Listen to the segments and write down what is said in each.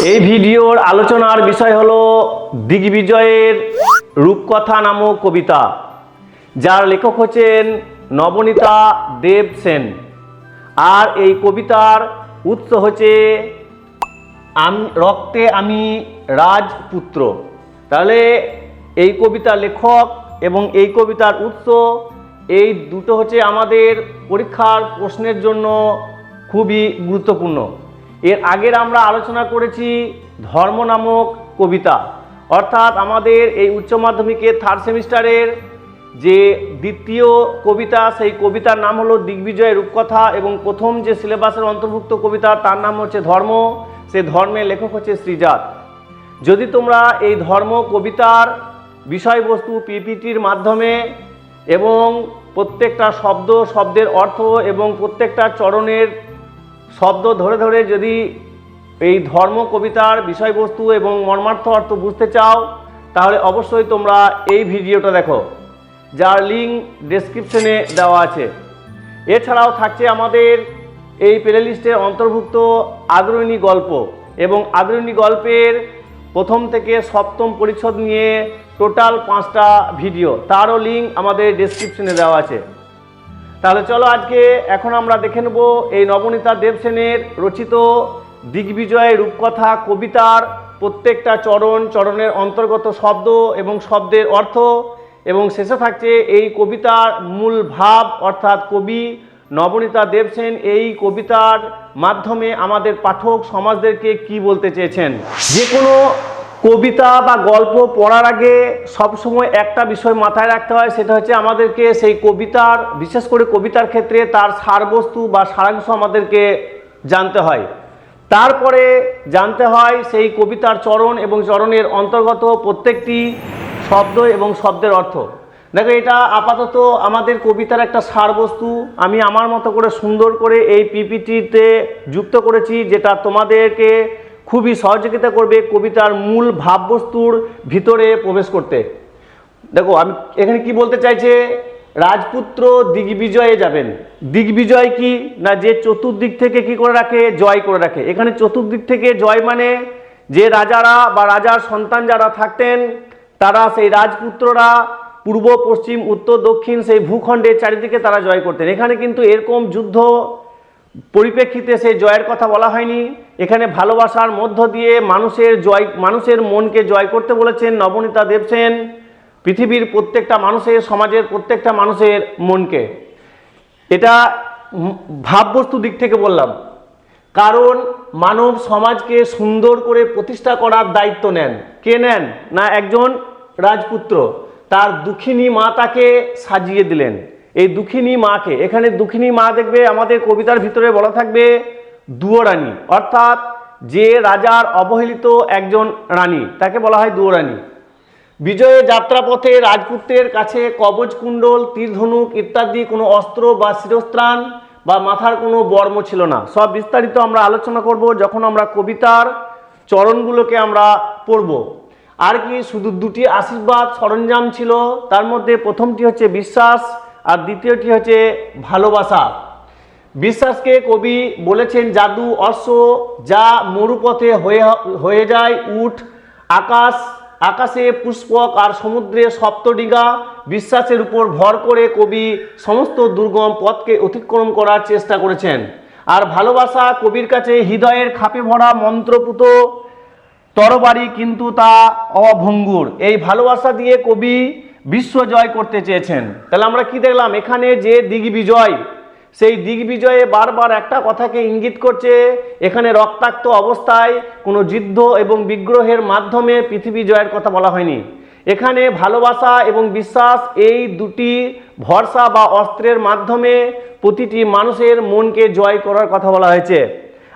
এই ভিডিওর আলোচনার বিষয় হলো দিগ্বিজয়ের রূপকথা নামক কবিতা, যার লেখক হচ্ছেন নবনীতা দেব সেন। আর এই কবিতার উৎস হচ্ছে রক্তে আমি রাজপুত্র। তাহলে এই কবিতার লেখক এবং এই কবিতার উৎস এই দুটো হচ্ছে আমাদের পরীক্ষার প্রশ্নের জন্য খুবই গুরুত্বপূর্ণ। এর আগের আমরা আলোচনা করেছি ধর্ম নামক কবিতা, অর্থাৎ আমাদের এই উচ্চ মাধ্যমিকের থার্ড সেমিস্টারের যে দ্বিতীয় কবিতা, সেই কবিতার নাম হলো দিগ্বিজয়ের রূপকথা, এবং প্রথম যে সিলেবাসের অন্তর্ভুক্ত কবিতা তার নাম হচ্ছে ধর্ম। সে ধর্মের লেখক হচ্ছে শ্রীজাত। যদি তোমরা এই ধর্ম কবিতার বিষয়বস্তু পিপিটির মাধ্যমে এবং প্রত্যেকটা শব্দের অর্থ এবং প্রত্যেকটা চরণের শব্দ ধরে ধরে যদি এই ধর্ম কবিতার বিষয়বস্তু এবং মর্মার্থ অর্থ বুঝতে চাও, তাহলে অবশ্যই তোমরা এই ভিডিওটা দেখো, যার লিঙ্ক ডেসক্রিপশনে দেওয়া আছে। এছাড়াও থাকছে আমাদের এই প্লেলিস্টে অন্তর্ভুক্ত আদরণী গল্প, এবং আদরণী গল্পের প্রথম থেকে সপ্তম পরিচ্ছদ নিয়ে টোটাল 5টা ভিডিও, তারও লিঙ্ক আমাদের ডেসক্রিপশনে দেওয়া আছে। তাহলে চলো আজকে এখন আমরা দেখে নেব এই নবনীতা দেব সেনের রচিত দিগ্বিজয়ের রূপকথা কবিতার প্রত্যেকটা চরণের অন্তর্গত শব্দ এবং শব্দের অর্থ, এবং শেষে থাকছে এই কবিতার মূল ভাব, অর্থাৎ কবি নবনীতা দেব সেন এই কবিতার মাধ্যমে আমাদের পাঠক সমাজদেরকে কি বলতে চেয়েছেন। যে কোনো কবিতা বা গল্প পড়ার আগে সবসময় একটা বিষয় মাথায় রাখতে হয়, সেটা হচ্ছে আমাদেরকে সেই কবিতার, বিশেষ করে কবিতার ক্ষেত্রে তার সারবস্তু বা সারাংশ আমাদেরকে জানতে হয়। তারপরে জানতে হয় সেই কবিতার চরণ এবং চরণের অন্তর্গত প্রত্যেকটি শব্দ এবং শব্দের অর্থ। দেখো, এটা আপাতত আমাদের কবিতার একটা সারবস্তু আমি আমার মতো করে সুন্দর করে এই পিপিটিতে যুক্ত করেছি, যেটা তোমাদেরকে খুবই সহযোগিতা করবে কবিতার মূল ভাববস্তুর ভিতরে প্রবেশ করতে। দেখো, আমি এখানে কি বলতে চাইছে, রাজপুত্র দিগ্বিজয়ে যাবেন। দিগ্বিজয় কি না, যে চতুর্দিক থেকে কি করে রাখে, জয় করে রাখে। এখানে চতুর্দিক থেকে জয় মানে যে রাজারা বা রাজার সন্তান যারা থাকতেন, তারা সেই রাজপুত্ররা পূর্ব পশ্চিম উত্তর দক্ষিণ সেই ভূখণ্ডের চারিদিকে তারা জয় করতেন। এখানে কিন্তু এরকম যুদ্ধ পরিপ্রেক্ষিতে সেই জয়ের কথা বলা হয়নি। এখানে ভালোবাসার মধ্য দিয়ে মানুষের মনকে জয় করতে বলেছেন নবনীতা দেব সেন, পৃথিবীর প্রত্যেকটা মানুষের, সমাজের প্রত্যেকটা মানুষের মনকে। এটা ভাববস্তু দিক থেকে বললাম, কারণ মানব সমাজকে সুন্দর করে প্রতিষ্ঠা করার দায়িত্ব নেন কে নেন না, একজন রাজপুত্র। তার দুঃখিনী মা তাকে সাজিয়ে দিলেন। এই দুঃখিনী মাকে, এখানে দুঃখিনী মা দেখবে আমাদের কবিতার ভিতরে বলা থাকবে দুয়োরানী, অর্থাৎ যে রাজার অবহেলিত একজন রানী, তাকে বলা হয় দুয়োরানী। বিজয়ের যাত্রাপথে রাজপুত্রের কাছে কবচ কুণ্ডল, তীরধনুক ইত্যাদি কোনো অস্ত্র বা শিরস্ত্রাণ বা মাথার কোনো বর্ম ছিল না। সব বিস্তারিত আমরা আলোচনা করব যখন আমরা কবিতার চরণগুলোকে আমরা পড়ব। আর কি, শুধু দুটি আশীর্বাদ সরঞ্জাম ছিল, তার মধ্যে প্রথমটি হচ্ছে বিশ্বাস আর দ্বিতীয়টি হচ্ছে ভালোবাসা। বিশ্বাসকে কবি বলেছেন জাদু অশ্ব, যা মরুপথে হয়ে যায় উট, আকাশে পুষ্পক আর সমুদ্রে সপ্তডিগা। বিশ্বাসের উপর ভর করে কবি সমস্ত দুর্গম পথকে অতিক্রম করার চেষ্টা করেছেন। আর ভালোবাসা কবির কাছে হৃদয়ের খাপে ভরা মন্ত্রপুত তরবারি, কিন্তু তা অভঙ্গুর। এই ভালোবাসা দিয়ে কবি বিশ্ব জয় করতে চেয়েছেন। তাহলে আমরা কি দেখলাম, এখানে যে দিগ্বিজয়, সেই দিগ্বিজয়ে বারবার একটা কথাকে ইঙ্গিত করছে, এখানে রক্তাক্ত অবস্থায় কোনো যুদ্ধ এবং বিগ্রহের মাধ্যমে পৃথিবী জয়ের কথা বলা হয়নি। এখানে ভালোবাসা এবং বিশ্বাস এই দুটি ভরসা বা অস্ত্রের মাধ্যমে প্রতিটি মানুষের মনকে জয় করার কথা বলা হয়েছে।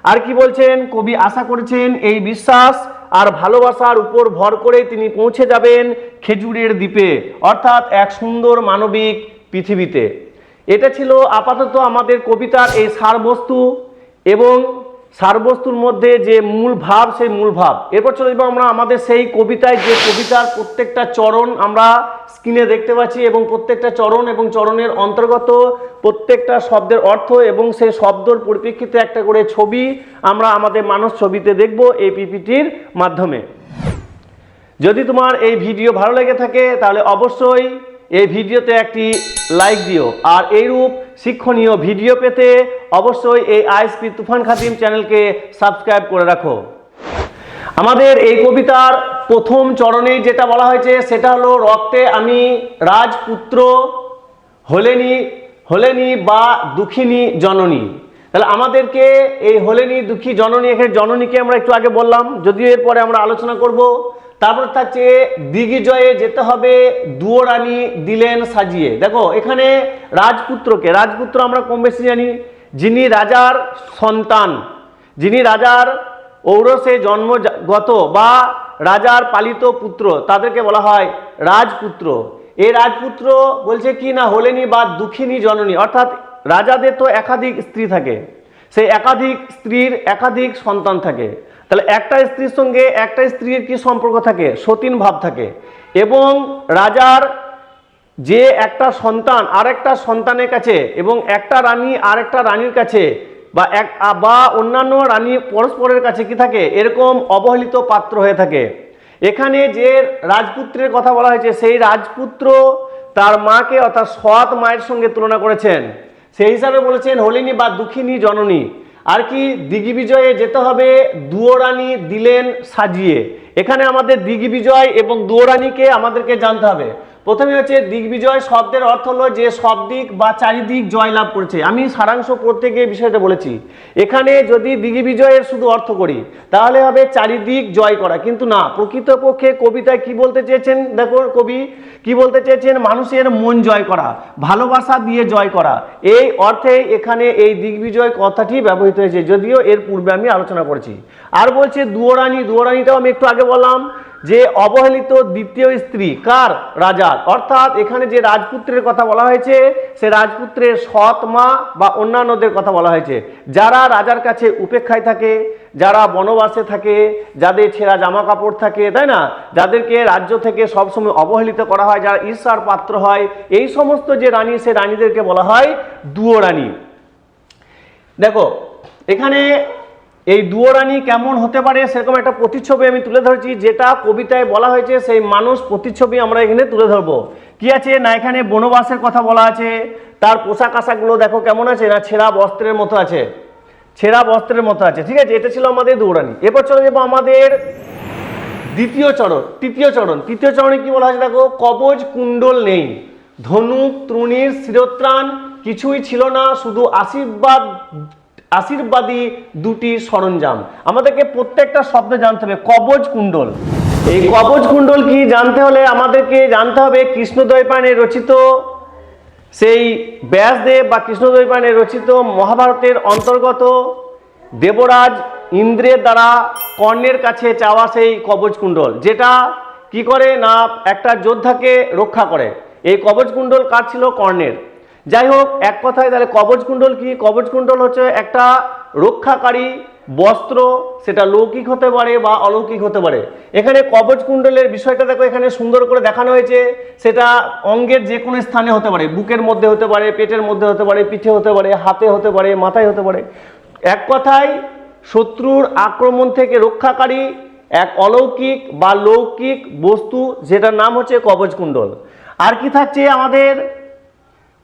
আর কি বলছেন, কবি আশা করেছেন এই বিশ্বাস আর ভালোবাসার উপর ভর করে তিনি পৌঁছে যাবেন খেজুরের দ্বীপে, অর্থাৎ এক সুন্দর মানবিক পৃথিবীতে। এটা ছিল আপাতত আমাদের কবিতার এই সারবস্তু, এবং সারবস্তুর মধ্যে যে মূল ভাব, সেই মূল ভাব। এরপর চলে যাবো আমরা আমাদের সেই কবিতায়, যে কবিতার প্রত্যেকটা চরণ আমরা স্ক্রিনে দেখতে পাচ্ছি এবং প্রত্যেকটা চরণ এবং চরণের অন্তর্গত প্রত্যেকটা শব্দের অর্থ এবং সেই শব্দের পরিপ্রেক্ষিতে একটা করে ছবি আমরা আমাদের মানুষ ছবিতে দেখব এই পিপিটির মাধ্যমে। যদি তোমার এই ভিডিও ভালো লেগে থাকে তাহলে অবশ্যই এই ভিডিওতে একটি লাইক দিও, আর এইরূপ শিক্ষণীয় ভিডিও পেতে অবশ্যই এই আইএসপি তুফান খাতিম চ্যানেলকে সাবস্ক্রাইব করে রাখো। আমাদের এই কবিতার প্রথম চরণে যেটা বলা হয়েছে সেটা হলো, রক্তে আমি রাজপুত্র হলেনি বা দুঃখিনী জননী। তাহলে আমাদেরকে এই হলেনি দুঃখী জননী, এখানে জননীকে আমরা একটু আগে বললাম, যদিও এরপরে আমরা আলোচনা করব। তারপর থাকছে দিগ্বিজয়ে যেতে হবে দুয়োরানি দিলেন সাজিয়ে। দেখো এখানে রাজপুত্র আমরা কম বেশি জানি, যিনি রাজার সন্তান, যিনি রাজার ঔরসে জন্মগত বা রাজার পালিত পুত্র, তাদেরকে বলা হয় রাজপুত্র। এই রাজপুত্র বলছে কি না হলেনি বা দুঃখিনী জননী, অর্থাৎ রাজাদের তো একাধিক স্ত্রী থাকে, সেই একাধিক স্ত্রীর একাধিক সন্তান থাকে। তাহলে একটা স্ত্রীর সঙ্গে একটা স্ত্রীর কি সম্পর্ক থাকে? সতীন ভাব থাকে। এবং রাজার যে একটা সন্তান আর একটা সন্তানের কাছে, এবং একটা রানী আর একটা রানীর কাছে, বা অন্যান্য রানী পরস্পরের কাছে কি থাকে? এরকম অবহেলিত পাত্র হয়ে থাকে। এখানে যে রাজপুত্রের কথা বলা হয়েছে, সেই রাজপুত্র তার মাকে অর্থাৎ সৎ মায়ের সঙ্গে তুলনা করেছেন, সেই হিসাবে বলেছেন হলিনী বা দুঃখিনী জননী। আর কি দিগ্বিজয়ে যেতে হবে দুয়োরানি দিলেন সাজিয়ে। এখানে আমাদের দিগ্বিজয় এবং দুয়োরানিকে আমাদেরকে জানতে হবে। প্রথমে হচ্ছে দিগ্বিজয় শব্দের অর্থ হলো যে সব দিক বা চারিদিক জয়লাভ করেছে। আমি সারাংশ পড়তে গিয়ে বিষয়টা বলেছি। এখানে যদি দিগ্বিজয়ের শুধু অর্থ করি তাহলে হবে চারিদিক জয় করা, কিন্তু না, প্রকৃতপক্ষে কবিতায় কি বলতে চেয়েছেন? দেখো কবি কি বলতে চেয়েছেন? মানুষের মন জয় করা, ভালোবাসা দিয়ে জয় করা, এই অর্থে এখানে এই দিগ্বিজয় কথাটি ব্যবহৃত হয়েছে, যদিও এর পূর্বে আমি আলোচনা করেছি। আর বলছে দুয়োরানিটাও আমি একটু আগে বললাম যে অবহেলিত দ্বিতীয় স্ত্রী কার? রাজার। অর্থাৎ এখানে যে রাজপুত্রের কথা বলা হয়েছে সে রাজপুত্রের সৎ মা বা অন্যান্যদের কথা বলা হয়েছে, যারা রাজার কাছে উপেক্ষায় থাকে, যারা বনবাসে থাকে, যাদের ছেঁড়া জামা কাপড় থাকে, তাই না, যাদেরকে রাজ্য থেকে সবসময় অবহেলিত করা হয়, যারা ঈর্ষার পাত্র হয়, এই সমস্ত যে রানী, সে রানীদেরকে বলা হয় দুয়োরানি। দেখো এখানে এই দুয়োরানি কেমন হতে পারে সেরকম একটা প্রতিচ্ছবি আমি তুলে ধরেছি, যেটা কবিতায় বলা হয়েছে সেই মানুষ প্রতিচ্ছবি আমরা এখানে তুলে ধরবো। কি আছে না, এখানে বনবাসের কথা বলা আছে, তার পোশাক আশাকগুলো দেখো কেমন আছে না, ছেঁড়া বস্ত্রের মতো আছে, ঠিক আছে। এটা ছিল আমাদের দুয়োরানি। এরপর চলে যাবো আমাদের তৃতীয় চরণে কি বলা হয়েছে দেখো, কবচ কুণ্ডল নেই, ধনুক তৃণীর শিরোত্রাণ কিছুই ছিল না, শুধু আশীর্বাদী দুটি সরঞ্জাম। আমাদেরকে প্রত্যেকটা শব্দ জানতে হবে। কবচ কুণ্ডল, এই কবচ কুণ্ডল কি জানতে হলে আমাদেরকে জানতে হবে কৃষ্ণদ্বৈপায়নে রচিত, সেই ব্যাসদেব বা কৃষ্ণদ্বৈপায়নে রচিত মহাভারতের অন্তর্গত দেবরাজ ইন্দ্রের দ্বারা কর্ণের কাছে চাওয়া সেই কবচ কুণ্ডল, যেটা কি করে না একটা যোদ্ধাকে রক্ষা করে। এই কবচ কুণ্ডল কার ছিল? কর্ণের। যাই হোক, এক কথায় তাহলে কবচ কুণ্ডল কি? কবচ কুণ্ডল হচ্ছে একটা রক্ষাকারী বস্ত্র, সেটা লৌকিক হতে পারে বা অলৌকিক হতে পারে। এখানে কবচ কুণ্ডলের বিষয়টা দেখো এখানে সুন্দর করে দেখানো হয়েছে, সেটা অঙ্গের যে কোনো স্থানে হতে পারে, বুকের মধ্যে হতে পারে, পেটের মধ্যে হতে পারে, পিঠে হতে পারে, হাতে হতে পারে, মাথায় হতে পারে। এক কথায় শত্রুর আক্রমণ থেকে রক্ষাকারী এক অলৌকিক বা লৌকিক বস্তু, যেটার নাম হচ্ছে কবচ কুণ্ডল। আর কি থাকছে আমাদের?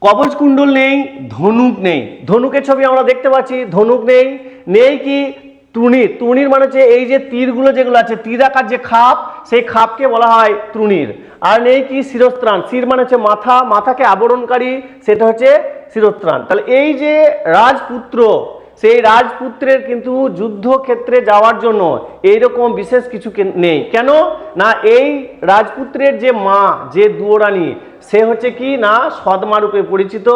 কবচ কুণ্ডল নেই, ধনুক নেই। ধনুকের ছবি আমরা দেখতে পাচ্ছি, ধনুক নেই কি তৃণীর মানে হচ্ছে এই যে তীরগুলো যেগুলো আছে, তীর আকার যে খাপ, সেই খাপকে বলা হয় তৃণীর। আর নেই কি শিরস্ত্রাণ, শির মানে হচ্ছে মাথা, মাথাকে আবরণকারী, সেটা হচ্ছে শিরস্ত্রাণ। তাহলে এই যে রাজপুত্র, সেই রাজপুত্রের কিন্তু যুদ্ধক্ষেত্রে যাওয়ার জন্য এইরকম বিশেষ কিছু নেই। কেন না, এই রাজপুত্রের যে মা, যে দুয়োরানি, সে হচ্ছে কি না সৎমা রূপে পরিচিত,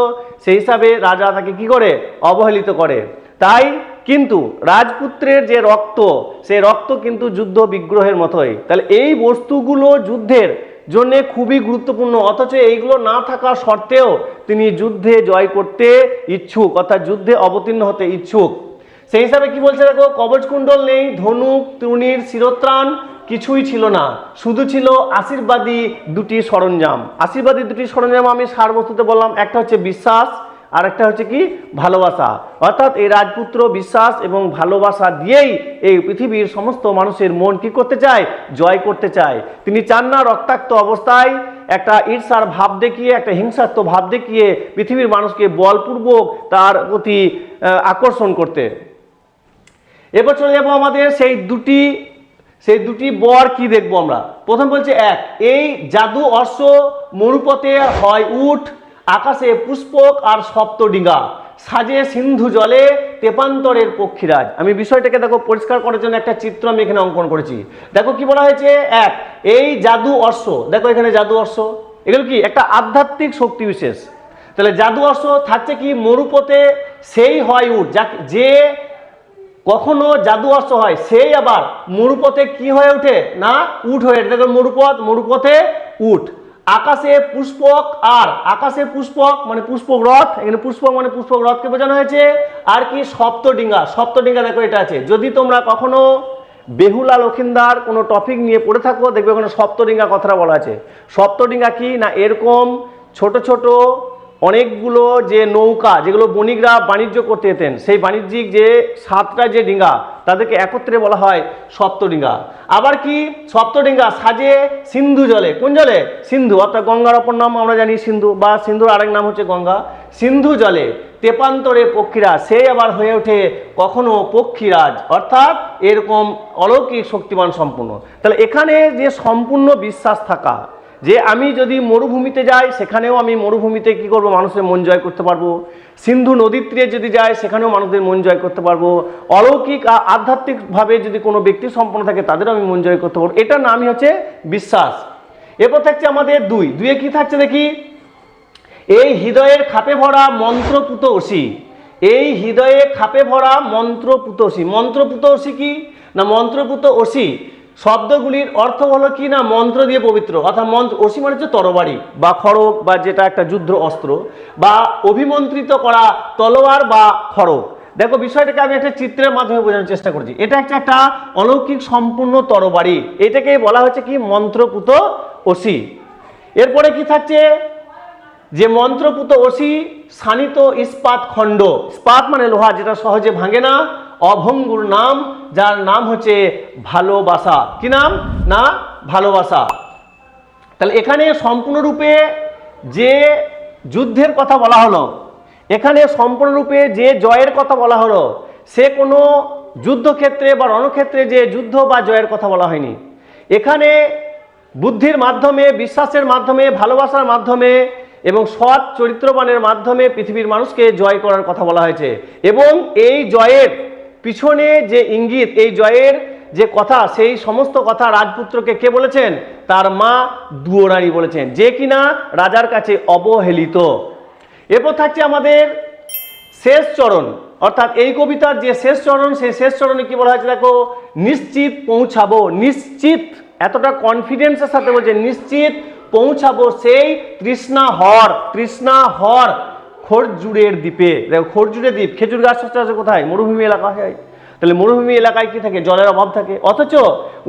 সেই হিসাবে রাজা তাকে কি করে? অবহেলিত করে। তাই কিন্তু রাজপুত্রের যে রক্ত, সেই রক্ত কিন্তু যুদ্ধ বিগ্রহের মতোই। তাহলে এই বস্তুগুলো যুদ্ধের জন্য খুবই গুরুত্বপূর্ণ, অথচ এইগুলো না থাকা সত্ত্বেও তিনি যুদ্ধে জয় করতে ইচ্ছুক, অর্থাৎ যুদ্ধে অবতীর্ণ হতে ইচ্ছুক। সেই হিসাবে কি বলছে দেখো, কবচ কুণ্ডল নেই, ধনুক তূণীর শিরোত্রাণ কিছুই ছিল না, শুধু ছিল আশীর্বাদী দুটি সরঞ্জাম। আশীর্বাদী দুটি সরঞ্জাম আমি সার বস্তুতে বললাম, একটা হচ্ছে বিশ্বাস আর একটা হচ্ছে কি ভালোবাসা। অর্থাৎ এই রাজপুত্র বিশ্বাস এবং ভালোবাসা দিয়েই এই পৃথিবীর সমস্ত মানুষের মন কি করতে চায়, জয় করতে চায়। তিনি চান না রক্তাক্ত অবস্থায় একটা ঈর্ষার ভাব দেখিয়ে, একটা হিংসাত্মক ভাব দেখিয়ে পৃথিবীর মানুষকে বলপূর্বক তার প্রতি আকর্ষণ করতে। এরপর চলে যাবো আমাদের সেই দুটি বর কি দেখবো আমরা। প্রথম বলছে এক, এই জাদু অশ্ব মরুপথে হয় উঠ, আকাশে পুষ্পক আর সপ্তডিঙ্গা, সাজে সিন্ধু জলে তেপান্তরের পক্ষীরাজ। আমি বিষয়টাকে দেখো পরিষ্কার করার জন্য একটা চিত্র আমি এখানে অঙ্কন করেছি। দেখো কি বলা হয়েছে, এক, এই জাদু অশ্ব, দেখো এখানে জাদু অশ্ব, এগুলো কি একটা আধ্যাত্মিক শক্তি বিশেষ। তাহলে জাদু অশ্ব থাকছে কি মরুপথে, সেই হয় উঠ, যে কখনো জাদু অশ্ব হয় সেই আবার মরুপথে কি হয়ে ওঠে না উঠ হয়ে, দেখো মরুপথে উঠ, আকাশে পুষ্পক, আর আকাশে পুষ্পক মানে পুষ্পক রথ, এখানে পুষ্পক মানে পুষ্পক রথকে বোঝানো হয়েছে। আর কি সপ্তডিঙ্গা দেখো এটা আছে। যদি তোমরা কখনো বেহুলা লক্ষিন্দার কোনো টপিক নিয়ে পড়ে থাকো, দেখবে ওখানে সপ্তডিঙ্গা কথাটা বলা আছে। সপ্তডিঙ্গা কি না, এরকম ছোট ছোট অনেকগুলো যে নৌকা যেগুলো বণিকরা বাণিজ্য করতে যেতেন, সেই বাণিজ্যিক যে 7টা যে ডিঙ্গা তাদেরকে একত্রে বলা হয় সপ্তডিঙ্গা। আবার কি সপ্তডিঙ্গা সাজে সিন্ধু জলে, কোন জলে, সিন্ধু, অর্থাৎ গঙ্গার অপর নাম আমরা জানি সিন্ধু, বা সিন্ধুর আরেক নাম হচ্ছে গঙ্গা। সিন্ধু জলে তেপান্তরে পক্ষীরাজ, সে আবার হয়ে ওঠে কখনো পক্ষীরাজ, অর্থাৎ এরকম অলৌকিক শক্তিমান সম্পূর্ণ। তাহলে এখানে যে সম্পূর্ণ বিশ্বাস থাকা, যে আমি যদি মরুভূমিতে যাই সেখানেও আমি মরুভূমিতে কি করব, মানুষের মন জয় করতে পারবো। সিন্ধু নদীর তীরে যদি যাই সেখানেও মানুষদের মন জয় করতে পারবো। অলৌকিক আধ্যাত্মিকভাবে যদি কোনো ব্যক্তি সম্পন্ন থাকে তাদেরও আমি মন জয় করতে পারবো, এটার নামই হচ্ছে বিশ্বাস। এরপর থাকছে আমাদের দুয়ে কি থাকছে দেখি, এই হৃদয়ের খাপে ভরা মন্ত্রপুত অসি, এই হৃদয়ে খাপে ভরা মন্ত্রপুত অসি। মন্ত্রপুত অসি কি না, মন্ত্রপুত অসি শব্দগুলির অর্থ হলো কি না মন্ত্র দিয়ে পবিত্র, অর্থাৎ মন্ত্র, অসি মানে হচ্ছে তরবারি বা খড়গ বা যেটা একটা যুদ্ধ অস্ত্র, বা অভিমন্ত্রিত করা তলোয়ার বা খড়গ। দেখো বিষয়টাকে আমি একটা চিত্রের মাধ্যমে বোঝানোর চেষ্টা করছি। এটা একটা অলৌকিক সম্পূর্ণ তরবারি, এটাকে বলা হচ্ছে কি মন্ত্রপুত অসি। এরপরে কি থাকছে, যে মন্ত্রপুত অসি শানিত ইস্পাত খণ্ড, ইস্পাত মানে লোহা যেটা সহজে ভাঙে না, অভঙ্গুর নাম, যার নাম হচ্ছে ভালোবাসা। কি নাম না, ভালোবাসা। তাহলে এখানে সম্পূর্ণরূপে যে যুদ্ধের কথা বলা হলো, এখানে সম্পূর্ণরূপে যে জয়ের কথা বলা হলো, সে কোনো যুদ্ধক্ষেত্রে বা রণক্ষেত্রে যে যুদ্ধ বা জয়ের কথা বলা হয়নি। এখানে বুদ্ধির মাধ্যমে, বিশ্বাসের মাধ্যমে, ভালোবাসার মাধ্যমে এবং সৎ চরিত্রবানের মাধ্যমে পৃথিবীর মানুষকে জয় করার কথা বলা হয়েছে। এবং এই জয়ের পিছনে যে ইঙ্গিত, এই জয়ের যে কথা, সেই সমস্ত কথা রাজপুত্রকে কে বলেছেন, তার মা দুয়োরানী বলেছেন, যে কিনা রাজার কাছে অবহেলিত। এরপর থাকছে আমাদের শেষ চরণ, অর্থাৎ এই কবিতার যে শেষ চরণ, সেই শেষ চরণে কি বলা হয়েছে দেখো, নিশ্চিত পৌঁছাবো, নিশ্চিত, এতটা কনফিডেন্সের সাথে বলছে নিশ্চিত পৌঁছাবো সেই তৃষ্ণা হর খড়জুড়ের দ্বীপে। দেখো খড়জুড়ের দ্বীপ, খেজুর গাছ আছে কোথায়, মরুভূমি এলাকা হয়। তাহলে মরুভূমি এলাকায় কি থাকে, জলের অভাব থাকে। অথচ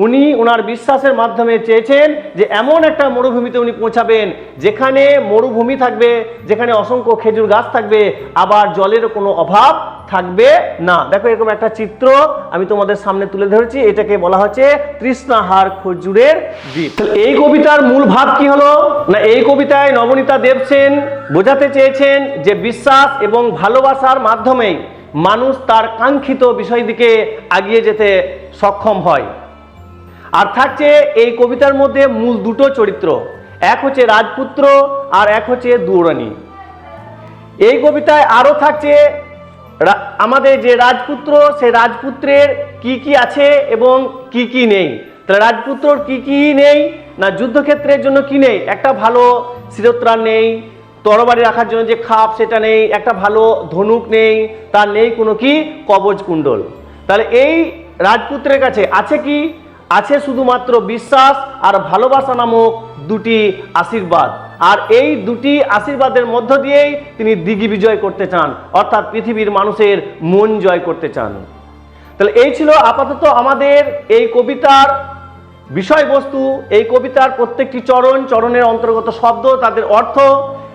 উনি ওনার বিশ্বাসের মাধ্যমে চেয়েছেন যে এমন একটা মরুভূমিতে উনি পৌঁছাবেন যেখানে মরুভূমি থাকবে, যেখানে অসংখ্য খেজুর গাছ থাকবে, আবার জলের কোনো অভাব থাকবে না। দেখো এরকম একটা চিত্র আমি তোমাদের সামনে তুলে ধরেছি, এটাকে বলা হচ্ছে তৃষ্ণাহার খজুরের দ্বীপ। এই কবিতার মূল ভাব কি হলো না, এই কবিতায় নবনীতা দেবসেন বোঝাতে চেয়েছেন যে বিশ্বাস এবং ভালোবাসার মাধ্যমেই মানুষ তার কাঙ্ক্ষিত বিষয় দিকে এগিয়ে যেতে সক্ষম হয়। আর থাকছে এই কবিতার মধ্যে মূল দুটো চরিত্র, এক হচ্ছে রাজপুত্র আর এক হচ্ছে দুয়োরানী। এই কবিতায় আরো থাকছে আমাদের যে রাজপুত্র, সেই রাজপুত্রের কি কি আছে এবং কি কি নেই। তাহলে রাজপুত্রর কি কি নেই না, যুদ্ধক্ষেত্রের জন্য কি নেই, একটা ভালো শিরোত্রাণ নেই, তরবারি রাখার জন্য যে খাপ সেটা নেই, একটা ভালো ধনুক নেই, তার নেই কোনো কি কবচ কুণ্ডল। তাহলে এই রাজপুত্রের কাছে আছে কি, আছে শুধুমাত্র বিশ্বাস আর ভালোবাসা নামক দুটি আশীর্বাদ। আর এই দুটি আশীর্বাদের মধ্য দিয়েই তিনি দিঘি বিজয় করতে চান, অর্থাৎ পৃথিবীর মানুষের মন জয় করতে চান। তাহলে এই ছিল আপাতত আমাদের এই কবিতার বিষয়বস্তু, এই কবিতার প্রত্যেকটি চরণের অন্তর্গত শব্দ, তাদের অর্থ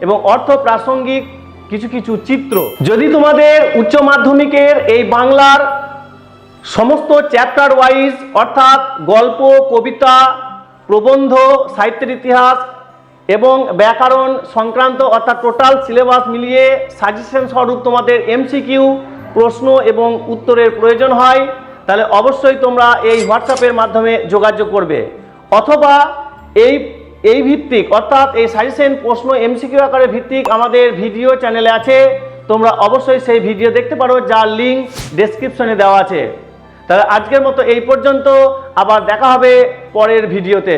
এবং অর্থ প্রাসঙ্গিক কিছু কিছু চিত্র। যদি তোমাদের উচ্চ মাধ্যমিকের এই বাংলার সমস্ত চ্যাপ্টার ওয়াইজ অর্থাৎ গল্প, কবিতা, প্রবন্ধ, সাহিত্যের ইতিহাস এবং ব্যাকরণ সংক্রান্ত অর্থাৎ টোটাল সিলেবাস মিলিয়ে সাজেশন স্বরূপ তোমাদের এমসিকিউ প্রশ্ন এবং উত্তরের প্রয়োজন হয়, তাহলে অবশ্যই তোমরা এই হোয়াটসঅ্যাপের মাধ্যমে যোগাযোগ করবে, অথবা এই ভিত্তিক অর্থাৎ এই সাজেশন প্রশ্ন এমসিকিউ আকারে ভিত্তিক আমাদের ভিডিও চ্যানেলে আছে, তোমরা অবশ্যই সেই ভিডিও দেখতে পারো, যার লিঙ্ক ডেসক্রিপশনে দেওয়া আছে। তাহলে আজকের মতো এই পর্যন্ত, আবার দেখা হবে পরের ভিডিওতে।